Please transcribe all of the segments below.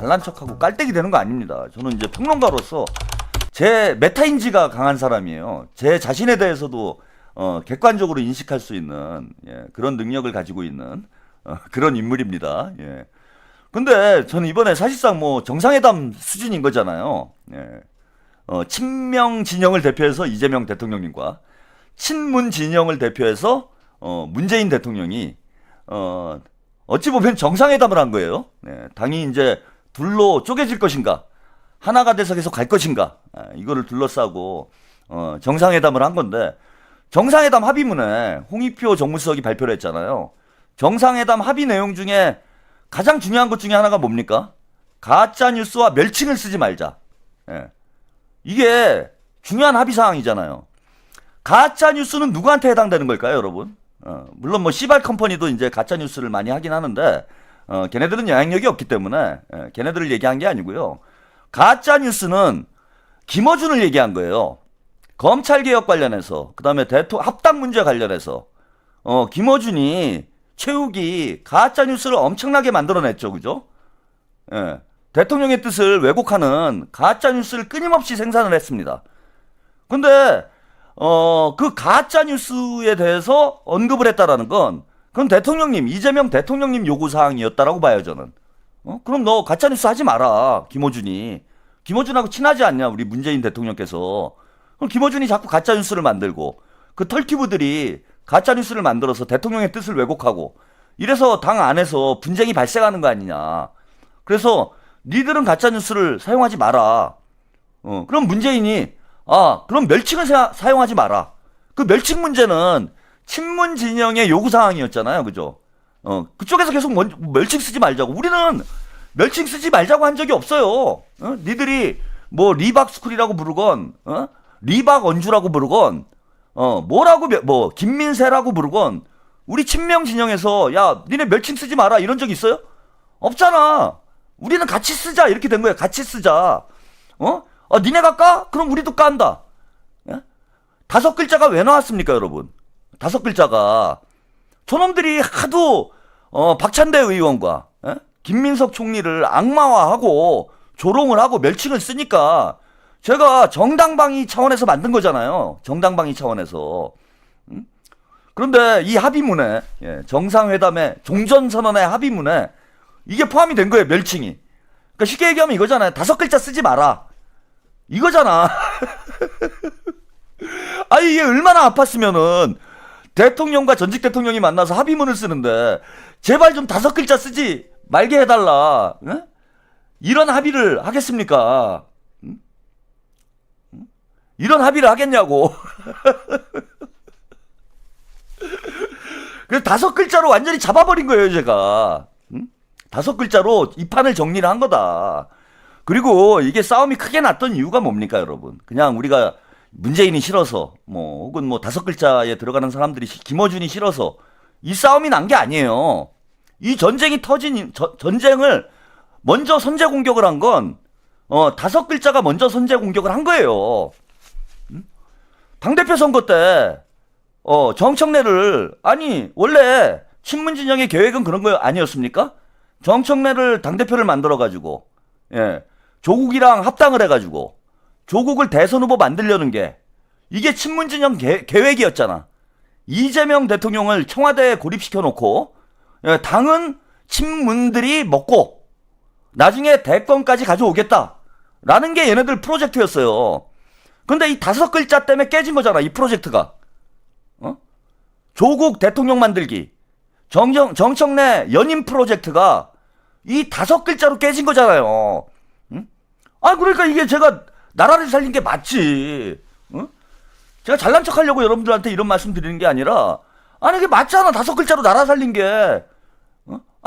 잘난 척하고 깔때기 되는 거 아닙니다. 저는 이제 평론가로서 제 메타인지가 강한 사람이에요. 제 자신에 대해서도 객관적으로 인식할 수 있는 그런 능력을 가지고 있는 그런 인물입니다. 예. 근데 저는 이번에 사실상 뭐 정상회담 수준인 거잖아요. 친명 진영을 대표해서 이재명 대통령님과 친문 진영을 대표해서 문재인 대통령이 어찌 보면 정상회담을 한 거예요. 당이 이제 둘로 쪼개질 것인가, 하나가 돼서 계속 갈 것인가, 이거를 둘러싸고 정상회담을 한 건데, 정상회담 합의문에 홍익표 정무수석이 발표를 했잖아요. 정상회담 합의 내용 중에 가장 중요한 것 중에 하나가 뭡니까? 가짜뉴스와 멸칭을 쓰지 말자. 이게 중요한 합의 사항이잖아요. 가짜뉴스는 누구한테 해당되는 걸까요, 여러분? 물론 뭐 씨발 컴퍼니도 이제 가짜뉴스를 많이 하긴 하는데, 걔네들은 영향력이 없기 때문에 걔네들을 얘기한 게 아니고요. 가짜뉴스는 김어준을 얘기한 거예요. 검찰개혁 관련해서, 그 다음에 합당 문제 관련해서 김어준이 최욱이 가짜뉴스를 엄청나게 만들어냈죠. 그죠? 대통령의 뜻을 왜곡하는 가짜뉴스를 끊임없이 생산을 했습니다. 근데 그 가짜뉴스에 대해서 언급을 했다라는 건 그건 대통령님, 이재명 대통령님 요구사항이었다라고 봐요, 저는. 그럼 너 가짜뉴스 하지 마라, 김어준이. 김어준하고 친하지 않냐, 우리 문재인 대통령께서. 그럼 김어준이 자꾸 가짜뉴스를 만들고 그 털티브들이 가짜뉴스를 만들어서 대통령의 뜻을 왜곡하고 이래서 당 안에서 분쟁이 발생하는 거 아니냐. 그래서 니들은 가짜뉴스를 사용하지 마라. 그럼 문재인이 그럼 멸칭을 사용하지 마라. 그 멸칭 문제는 친문 진영의 요구사항이었잖아요. 그죠? 그쪽에서 계속 멸칭 쓰지 말자고. 우리는 멸칭 쓰지 말자고 한 적이 없어요. 니들이 뭐 리박스쿨이라고 부르건, 리박 언주라고 부르건, 뭐 김민세라고 부르건, 우리 친명 진영에서 야 니네 멸칭 쓰지 마라 이런 적 있어요? 없잖아. 우리는 같이 쓰자 이렇게 된 거예요. 같이 쓰자. 니네가 까? 그럼 우리도 깐다. 예? 5글자가 왜 나왔습니까, 여러분? 5글자가 저놈들이 하도 박찬대 의원과 김민석 총리를 악마화하고 조롱을 하고 멸칭을 쓰니까 제가 정당방위 차원에서 만든 거잖아요. 정당방위 차원에서. 그런데 이 합의문에, 정상회담의 종전선언의 합의문에 이게 포함이 된 거예요, 멸칭이. 그러니까 쉽게 얘기하면 이거잖아요. 5글자 쓰지 마라. 이거잖아. 아니, 이게 얼마나 아팠으면은 대통령과 전직 대통령이 만나서 합의문을 쓰는데 제발 좀 5글자 쓰지 말게 해달라. 이런 합의를 하겠습니까? 이런 합의를 하겠냐고. 그래서 5글자로 완전히 잡아버린 거예요, 제가. 5글자로 이 판을 정리를 한 거다. 그리고 이게 싸움이 크게 났던 이유가 뭡니까, 여러분? 그냥 우리가 문재인이 싫어서, 혹은 5글자에 들어가는 사람들이 김어준이 싫어서 이 싸움이 난 게 아니에요. 이 전쟁이 전쟁을 먼저 선제 공격을 한 건 5글자가 먼저 선제 공격을 한 거예요. 당대표 선거 때 정청래를, 아니 원래 친문진영의 계획은 그런 거 아니었습니까? 정청래를 당대표를 만들어가지고 조국이랑 합당을 해가지고 조국을 대선 후보 만들려는 게 이게 친문진영 계획이었잖아. 이재명 대통령을 청와대에 고립시켜놓고 당은 친문들이 먹고 나중에 대권까지 가져오겠다라는 게 얘네들 프로젝트였어요. 근데 이 5글자 때문에 깨진 거잖아, 이 프로젝트가. 조국 대통령 만들기, 정청래 연임 프로젝트가 이 5글자로 깨진 거잖아요. 그러니까 이게 제가 나라를 살린 게 맞지. 제가 잘난 척 하려고 여러분들한테 이런 말씀 드리는 게 아니라, 이게 맞잖아. 5글자로 나라 살린 게.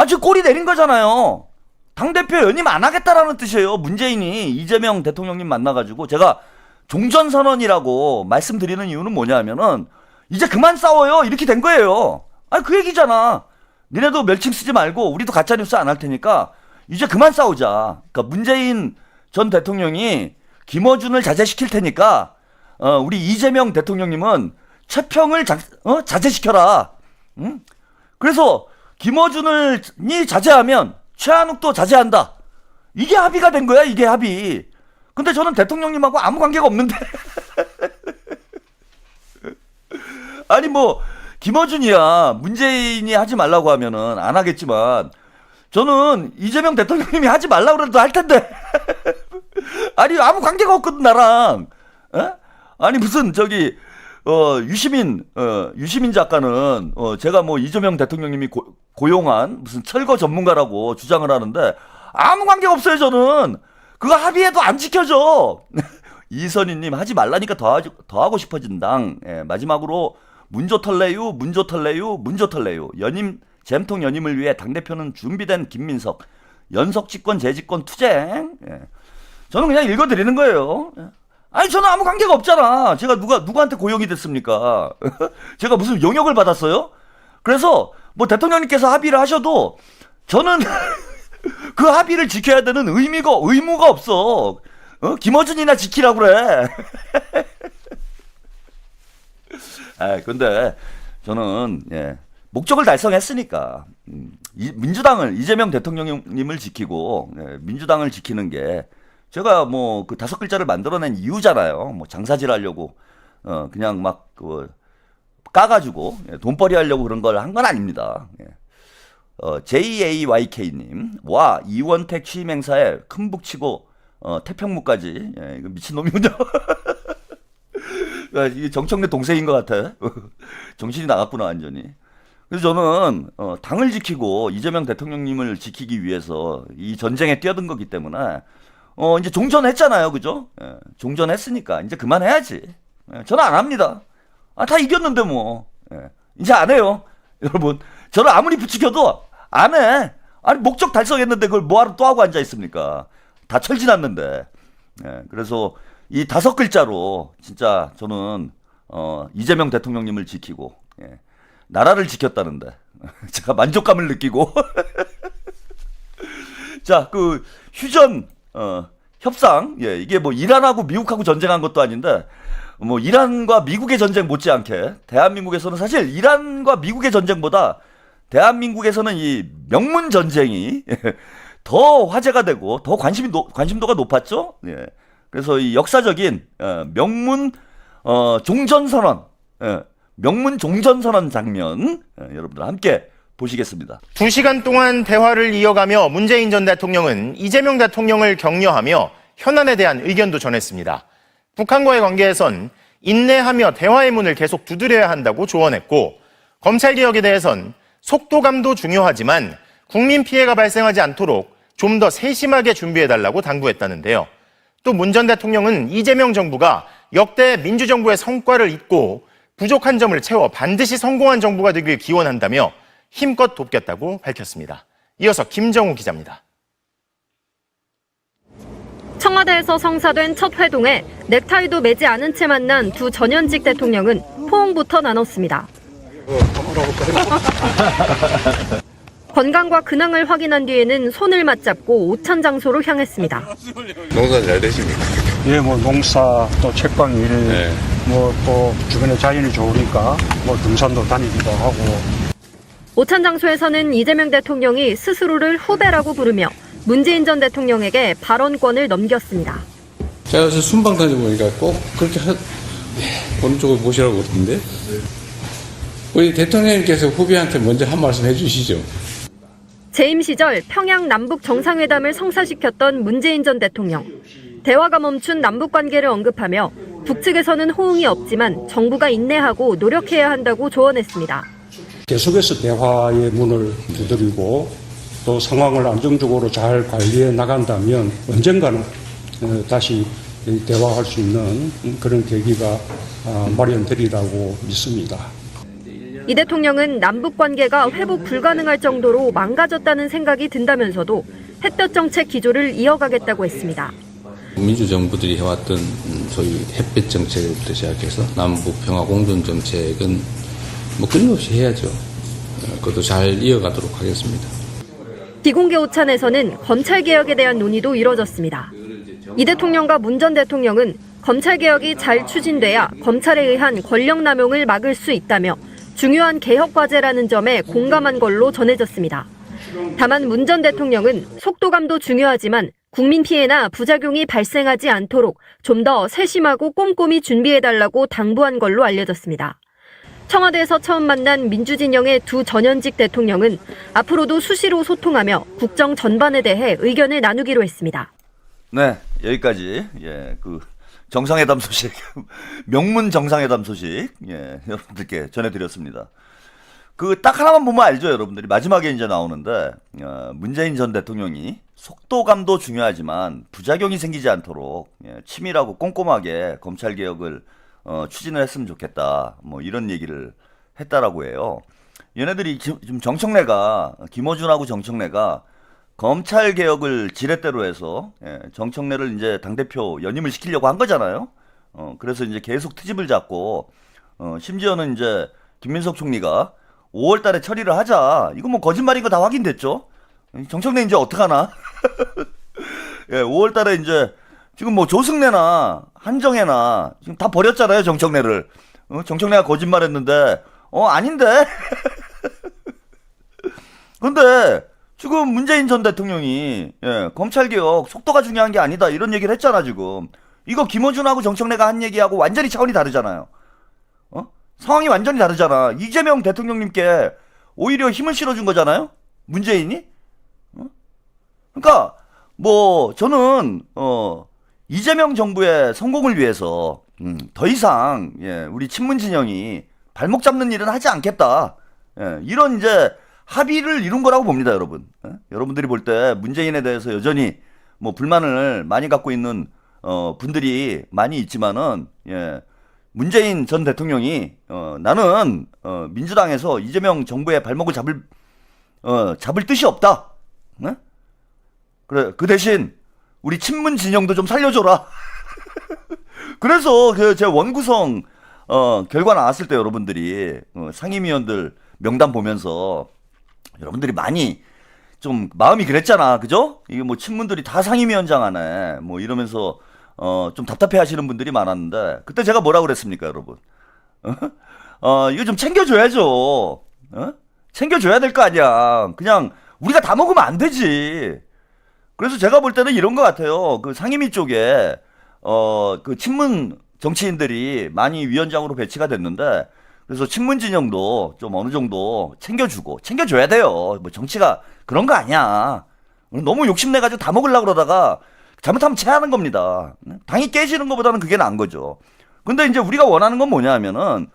지금 꼬리 내린 거잖아요. 당대표 연임 안 하겠다라는 뜻이에요. 문재인이 이재명 대통령님 만나가지고. 제가 종전선언이라고 말씀드리는 이유는 뭐냐면은 이제 그만 싸워요 이렇게 된 거예요. 그 얘기잖아. 니네도 멸칭 쓰지 말고 우리도 가짜뉴스 안 할 테니까 이제 그만 싸우자. 그러니까 문재인 전 대통령이 김어준을 자제시킬 테니까 우리 이재명 대통령님은 최평을 자제시켜라. 그래서 김어준이 자제하면 최한욱도 자제한다. 이게 합의가 된 거야, 이게 합의. 근데 저는 대통령님하고 아무 관계가 없는데. 아니 뭐 김어준이야 문재인이 하지 말라고 하면은 안 하겠지만 저는 이재명 대통령님이 하지 말라고 그래도 할 텐데. 아니 아무 관계가 없거든 나랑. 에? 아니 무슨 저기 유시민 작가는 제가 뭐 이재명 대통령님이 고용한 무슨 철거 전문가라고 주장을 하는데 아무 관계가 없어요 저는. 그거 합의해도 안 지켜져. 이선희님 하지 말라니까 더 하고 싶어진당. 예, 마지막으로 문조 털래유 연임 잼통 연임을 위해 당대표는 준비된 김민석 연석 집권 재집권 투쟁. 예. 저는 그냥 읽어드리는 거예요. 예. 아니 저는 아무 관계가 없잖아. 제가 누구한테 고용이 됐습니까? 제가 무슨 용역을 받았어요? 그래서 뭐 대통령님께서 합의를 하셔도 저는 그 합의를 지켜야 되는 의무가 없어. 김어준이나 지키라고 그래. 근데 저는 목적을 달성했으니까 민주당을 이재명 대통령님을 지키고 민주당을 지키는 게 제가 뭐 그 5글자를 만들어낸 이유잖아요. 뭐 장사질 하려고 그냥 막 까가지고 돈벌이 하려고 그런 걸 한 건 아닙니다. JAYK님 와 이원택 취임 행사에 큰 북치고 태평무까지 이거 미친놈이군요. 이게 정청래 동생인 것 같아. 정신이 나갔구나 완전히. 그래서 저는 당을 지키고 이재명 대통령님을 지키기 위해서 이 전쟁에 뛰어든 거기 때문에 이제 종전했잖아요, 그죠? 종전했으니까 이제 그만해야지. 저는 안 합니다. 다 이겼는데 뭐 이제 안 해요, 여러분. 저는 아무리 부추겨도 안 해. 아니 목적 달성했는데 그걸 뭐하러 또 하고 앉아 있습니까? 다 철지났는데. 그래서 이 5글자로 진짜 저는 이재명 대통령님을 지키고 나라를 지켰다는데 제가 만족감을 느끼고 자, 그 휴전 협상 이게 뭐 이란하고 미국하고 전쟁한 것도 아닌데 뭐 이란과 미국의 전쟁 못지않게 대한민국에서는 사실 이란과 미국의 전쟁보다 대한민국에서는 이 명문 전쟁이 더 화제가 되고 더 관심도가 높았죠. 그래서 이 역사적인 명문 종전선언, 명문 종전선언 장면 여러분들 함께 보시겠습니다. 2시간 동안 대화를 이어가며 문재인 전 대통령은 이재명 대통령을 격려하며 현안에 대한 의견도 전했습니다. 북한과의 관계에선 인내하며 대화의 문을 계속 두드려야 한다고 조언했고 검찰개혁에 대해선 속도감도 중요하지만 국민 피해가 발생하지 않도록 좀 더 세심하게 준비해달라고 당부했다는데요. 또 문 전 대통령은 이재명 정부가 역대 민주정부의 성과를 잇고 부족한 점을 채워 반드시 성공한 정부가 되길 기원한다며 힘껏 돕겠다고 밝혔습니다. 이어서 김정우 기자입니다. 청와대에서 성사된 첫 회동에 넥타이도 매지 않은 채 만난 두 전현직 대통령은 포옹부터 나눴습니다. 건강과 근황을 확인한 뒤에는 손을 맞잡고 오찬 장소로 향했습니다. 농사 잘 되십니까? 예, 뭐 농사 또 책방 일, 뭐 또 주변에 자연이 좋으니까 뭐 등산도 다니기도 하고. 오찬 장소에서는 이재명 대통령이 스스로를 후배라고 부르며 문재인 전 대통령에게 발언권을 넘겼습니다. 제가 어제 순방 다녀보니까 꼭 그렇게 오른쪽을 보시라고 그러던데. 우리 대통령님께서 후배한테 먼저 한 말씀 해주시죠. 재임 시절 평양 남북 정상회담을 성사시켰던 문재인 전 대통령. 대화가 멈춘 남북 관계를 언급하며 북측에서는 호응이 없지만 정부가 인내하고 노력해야 한다고 조언했습니다. 계속해서 대화의 문을 두드리고 또 상황을 안정적으로 잘 관리해 나간다면 언젠가는 다시 대화할 수 있는 그런 계기가 마련되리라고 믿습니다. 이 대통령은 남북 관계가 회복 불가능할 정도로 망가졌다는 생각이 든다면서도 햇볕 정책 기조를 이어가겠다고 했습니다. 민주정부들이 해왔던 소위 햇볕 정책부터 시작해서 남북 평화 공존 정책은 뭐 끊임없이 해야죠. 그것도 잘 이어가도록 하겠습니다. 비공개 오찬에서는 검찰개혁에 대한 논의도 이뤄졌습니다. 이 대통령과 문 전 대통령은 검찰개혁이 잘 추진돼야 검찰에 의한 권력남용을 막을 수 있다며 중요한 개혁 과제라는 점에 공감한 걸로 전해졌습니다. 다만 문 전 대통령은 속도감도 중요하지만 국민 피해나 부작용이 발생하지 않도록 좀 더 세심하고 꼼꼼히 준비해달라고 당부한 걸로 알려졌습니다. 청와대에서 처음 만난 민주진영의 두 전현직 대통령은 앞으로도 수시로 소통하며 국정 전반에 대해 의견을 나누기로 했습니다. 네, 여기까지 정상회담 소식, 명문 정상회담 소식 여러분들께 전해드렸습니다. 딱 하나만 보면 알죠, 여러분들이. 마지막에 이제 나오는데 문재인 전 대통령이 속도감도 중요하지만 부작용이 생기지 않도록 치밀하고 꼼꼼하게 검찰 개혁을 추진을 했으면 좋겠다. 뭐 이런 얘기를 했다라고 해요. 얘네들이 지금 김어준하고 정청래가 검찰 개혁을 지렛대로 해서 정청래를 이제 당대표 연임을 시키려고 한 거잖아요. 그래서 이제 계속 트집을 잡고 심지어는 이제 김민석 총리가 5월 달에 처리를 하자. 이거 뭐 거짓말인 거 다 확인됐죠? 정청래 이제 어떡하나? 5월 달에 이제 지금 뭐 조승래나 한정혜나 지금 다 버렸잖아요, 정청래를. 정청래가 거짓말했는데 아닌데. 근데 지금 문재인 전 대통령이 검찰 개혁 속도가 중요한 게 아니다 이런 얘기를 했잖아 지금. 이거 김어준하고 정청래가 한 얘기하고 완전히 차원이 다르잖아요. 상황이 완전히 다르잖아. 이재명 대통령님께 오히려 힘을 실어준 거잖아요, 문재인이. 그러니까 뭐 저는 이재명 정부의 성공을 위해서 더 이상 우리 친문 진영이 발목 잡는 일은 하지 않겠다. 이런 이제 합의를 이룬 거라고 봅니다, 여러분. 여러분들이 볼 때 문재인에 대해서 여전히 뭐 불만을 많이 갖고 있는 분들이 많이 있지만은 문재인 전 대통령이 나는 민주당에서 이재명 정부의 발목을 잡을 뜻이 없다. 그래, 그 대신 우리 친문 진영도 좀 살려줘라. 그래서 제 원구성 결과 나왔을 때 여러분들이 상임위원들 명단 보면서 여러분들이 많이 좀 마음이 그랬잖아, 그죠? 이게 뭐 친문들이 다 상임위원장 하네, 뭐 이러면서 좀 답답해하시는 분들이 많았는데 그때 제가 뭐라고 그랬습니까, 여러분? 이거 좀 챙겨줘야죠. 챙겨줘야 될 거 아니야. 그냥 우리가 다 먹으면 안 되지. 그래서 제가 볼 때는 이런 것 같아요. 그 상임위 쪽에 그 친문 정치인들이 많이 위원장으로 배치가 됐는데 그래서 친문 진영도 좀 어느 정도 챙겨줘야 돼요. 뭐 정치가 그런 거 아니야. 너무 욕심내가지고 다 먹으려고 그러다가 잘못하면 체하는 겁니다. 당이 깨지는 것보다는 그게 나은 거죠. 근데 이제 우리가 원하는 건 뭐냐 하면은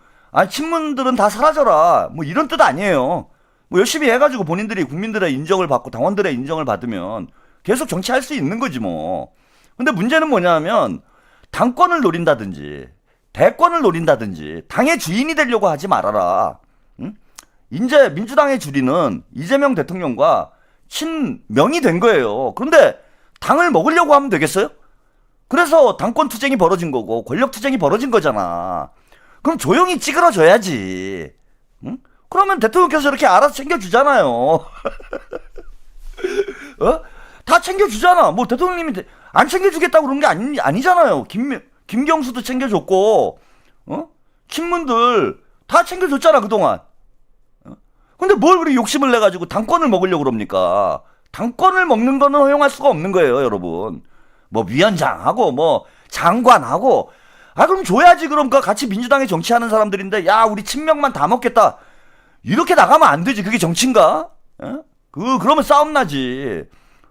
친문들은 다 사라져라. 뭐 이런 뜻 아니에요. 뭐 열심히 해가지고 본인들이 국민들의 인정을 받고 당원들의 인정을 받으면 계속 정치할 수 있는 거지 뭐. 근데 문제는 뭐냐 하면 당권을 노린다든지 대권을 노린다든지 당의 주인이 되려고 하지 말아라. 응? 이제 민주당의 주리는 이재명 대통령과 친명이 된 거예요. 그런데 당을 먹으려고 하면 되겠어요? 그래서 당권 투쟁이 벌어진 거고 권력 투쟁이 벌어진 거잖아. 그럼 조용히 찌그러져야지. 응? 그러면 대통령께서 이렇게 알아서 챙겨주잖아요. 다 챙겨주잖아. 뭐 대통령님이 안 챙겨주겠다고 그런 게 아니잖아요. 김경수도 챙겨줬고, 친문들 다 챙겨줬잖아, 그동안. 근데 뭘 그렇게 욕심을 내가지고 당권을 먹으려고 그럽니까? 당권을 먹는 거는 허용할 수가 없는 거예요, 여러분. 뭐 위원장하고 뭐 장관하고 그럼 줘야지. 그럼 같이 민주당에 정치하는 사람들인데 야 우리 친명만 다 먹겠다 이렇게 나가면 안 되지. 그게 정치인가? 그러면 싸움 나지.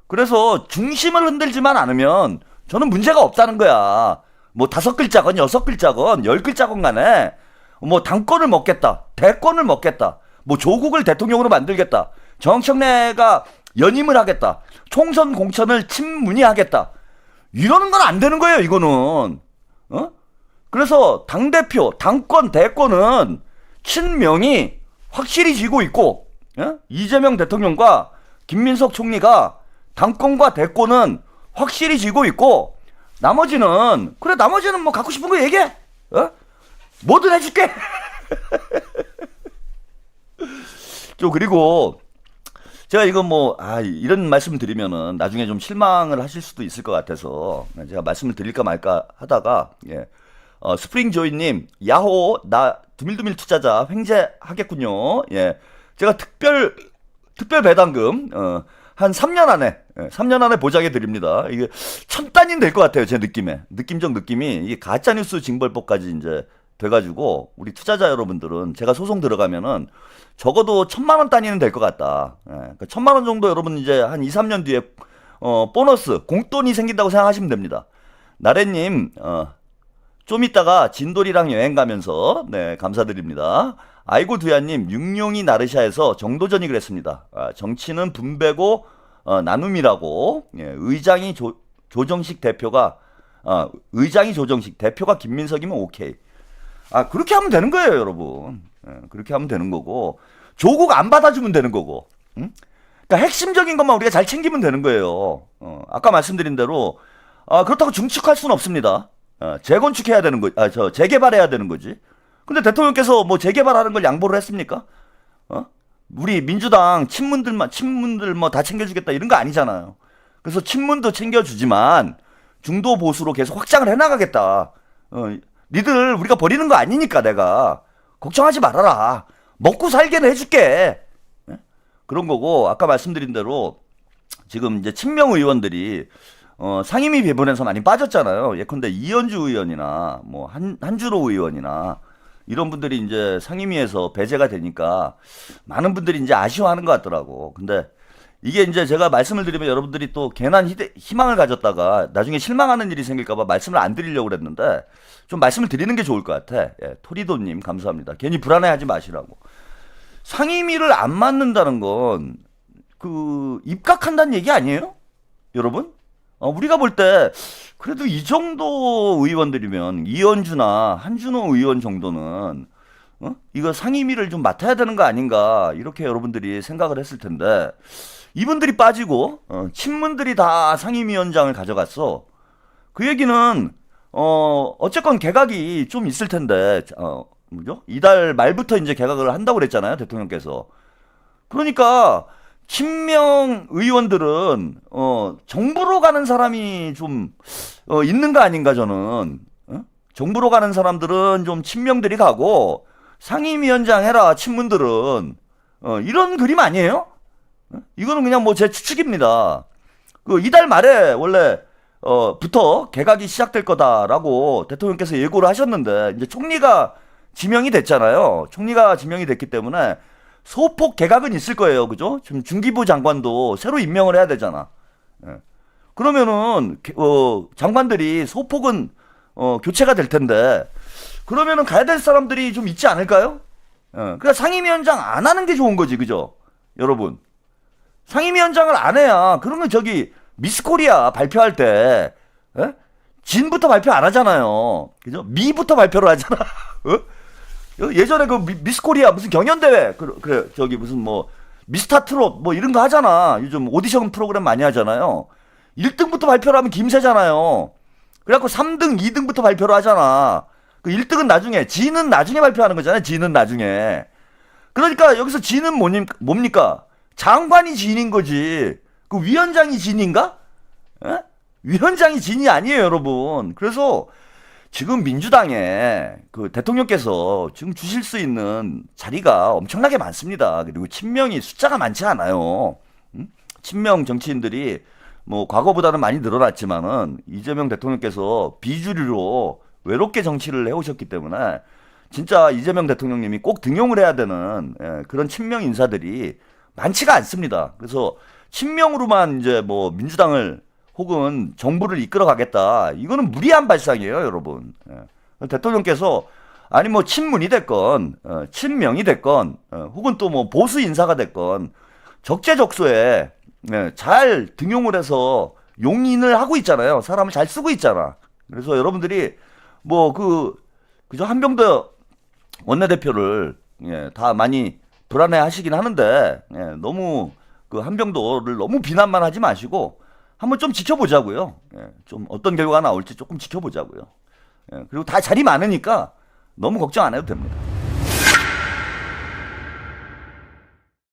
그래서 중심을 흔들지만 않으면 저는 문제가 없다는 거야. 뭐 5글자건 6글자건 10글자건 간에 뭐 당권을 먹겠다, 대권을 먹겠다, 뭐 조국을 대통령으로 만들겠다, 정청래가 연임을 하겠다, 총선 공천을 친문이 하겠다, 이러는 건 안 되는 거예요, 이거는. 그래서 당대표, 당권, 대권은 친명이 확실히 쥐고 있고, 이재명 대통령과 김민석 총리가 당권과 대권은 확실히 쥐고 있고, 나머지는 뭐 갖고 싶은 거 얘기해. 뭐든 해줄게. 그리고 제가 이거 이런 말씀을 드리면은 나중에 좀 실망을 하실 수도 있을 것 같아서 제가 말씀을 드릴까 말까 하다가, 스프링조이님, 야호, 나 두밀두밀 투자자 횡재하겠군요. 제가 특별 특별 배당금 한 3년 안에 3년 안에 보장해 드립니다. 이게 천 단위는 될 것 같아요. 제 느낌적 느낌이 이게 가짜 뉴스 징벌법까지 이제 돼가지고 우리 투자자 여러분들은 제가 소송 들어가면은 적어도 1,000만 원 단위는 될 것 같다. 그러니까 1,000만 원 정도 여러분 이제 한 2, 3년 뒤에 보너스 공돈이 생긴다고 생각하시면 됩니다. 나래님 좀 이따가 진돌이랑 여행 가면서 네 감사드립니다. 아이고 두야님 육룡이 나르샤에서 정도전이 그랬습니다. 정치는 분배고 나눔이라고. 예, 의장이 조정식 대표가 김민석이면 오케이. 그렇게 하면 되는 거예요, 여러분. 그렇게 하면 되는 거고 조국 안 받아주면 되는 거고. 응? 그러니까 핵심적인 것만 우리가 잘 챙기면 되는 거예요. 아까 말씀드린 대로 그렇다고 증축할 수는 없습니다. 재건축해야 되는 거, 재개발해야 되는 거지. 근데 대통령께서 뭐 재개발하는 걸 양보를 했습니까? 우리 민주당 친문들 뭐 다 챙겨주겠다 이런 거 아니잖아요. 그래서 친문도 챙겨주지만 중도 보수로 계속 확장을 해나가겠다. 니들 우리가 버리는 거 아니니까 내가 걱정하지 말아라. 먹고 살게는 해줄게. 그런 거고 아까 말씀드린 대로 지금 이제 친명 의원들이 상임위 배분에서 많이 빠졌잖아요. 예컨대 이현주 의원이나 뭐 한주로 의원이나 이런 분들이 이제 상임위에서 배제가 되니까 많은 분들이 이제 아쉬워하는 것 같더라고. 근데 이게 이제 제가 말씀을 드리면 여러분들이 또 괜한 희망을 가졌다가 나중에 실망하는 일이 생길까봐 말씀을 안 드리려고 그랬는데 좀 말씀을 드리는 게 좋을 것 같아. 예, 토리도님 감사합니다. 괜히 불안해하지 마시라고. 상임위를 안 맡는다는 건 입각한다는 얘기 아니에요? 여러분? 우리가 볼 때 그래도 이 정도 의원들이면 이현주나 한준호 의원 정도는 이거 상임위를 좀 맡아야 되는 거 아닌가 이렇게 여러분들이 생각을 했을 텐데 이분들이 빠지고 친문들이 다 상임위원장을 가져갔어. 그 얘기는 어쨌건 개각이 좀 있을 텐데 뭐죠? 이달 말부터 이제 개각을 한다고 그랬잖아요, 대통령께서. 그러니까 친명 의원들은 정부로 가는 사람이 좀 있는 거 아닌가 저는. 정부로 가는 사람들은 좀 친명들이 가고 상임위원장 해라 친문들은 이런 그림 아니에요? 이거는 그냥 뭐 제 추측입니다. 이달 말에 원래 부터 개각이 시작될 거다라고 대통령께서 예고를 하셨는데 이제 총리가 지명이 됐잖아요. 총리가 지명이 됐기 때문에 소폭 개각은 있을 거예요. 그죠? 지금 중기부 장관도 새로 임명을 해야 되잖아. 그러면은 장관들이 소폭은 교체가 될 텐데 그러면은 가야 될 사람들이 좀 있지 않을까요? 그러니까 상임위원장 안 하는 게 좋은 거지. 그죠? 여러분. 상임위원장을 안 해야 그러면 저기 미스코리아 발표할 때 진부터 발표 안 하잖아요. 그죠? 미부터 발표를 하잖아. 예전에 그 미스코리아 무슨 경연대회 그래 저기 무슨 뭐 미스터 트롯 뭐 이런 거 하잖아. 요즘 오디션 프로그램 많이 하잖아요. 1등부터 발표를 하면 김새잖아요. 그래갖고 3등, 2등부터 발표를 하잖아. 그 1등은 나중에, 진은 나중에 발표하는 거잖아요. 진은 나중에. 그러니까 여기서 진은 뭡니까? 장관이 진인 거지. 그 위원장이 진인가? 위원장이 진이 아니에요, 여러분. 그래서 지금 민주당에 그 대통령께서 지금 주실 수 있는 자리가 엄청나게 많습니다. 그리고 친명이 숫자가 많지 않아요. 친명 정치인들이 뭐 과거보다는 많이 늘어났지만은 이재명 대통령께서 비주류로 외롭게 정치를 해오셨기 때문에 진짜 이재명 대통령님이 꼭 등용을 해야 되는 그런 친명 인사들이 많지가 않습니다. 그래서 친명으로만 이제 뭐 민주당을 혹은 정부를 이끌어 가겠다. 이거는 무리한 발상이에요, 여러분. 대통령께서 아니 뭐 친문이 됐건 친명이 됐건 혹은 또 뭐 보수 인사가 됐건 적재적소에 잘 등용을 해서 용인을 하고 있잖아요. 사람을 잘 쓰고 있잖아. 그래서 여러분들이 뭐 그저 한병더 원내대표를 다 많이 불안해 하시긴 하는데 너무 그 한병더를 너무 비난만 하지 마시고 한번 좀 지켜보자고요. 좀 어떤 결과가 나올지 조금 지켜보자고요. 그리고 다 자리 많으니까 너무 걱정 안 해도 됩니다.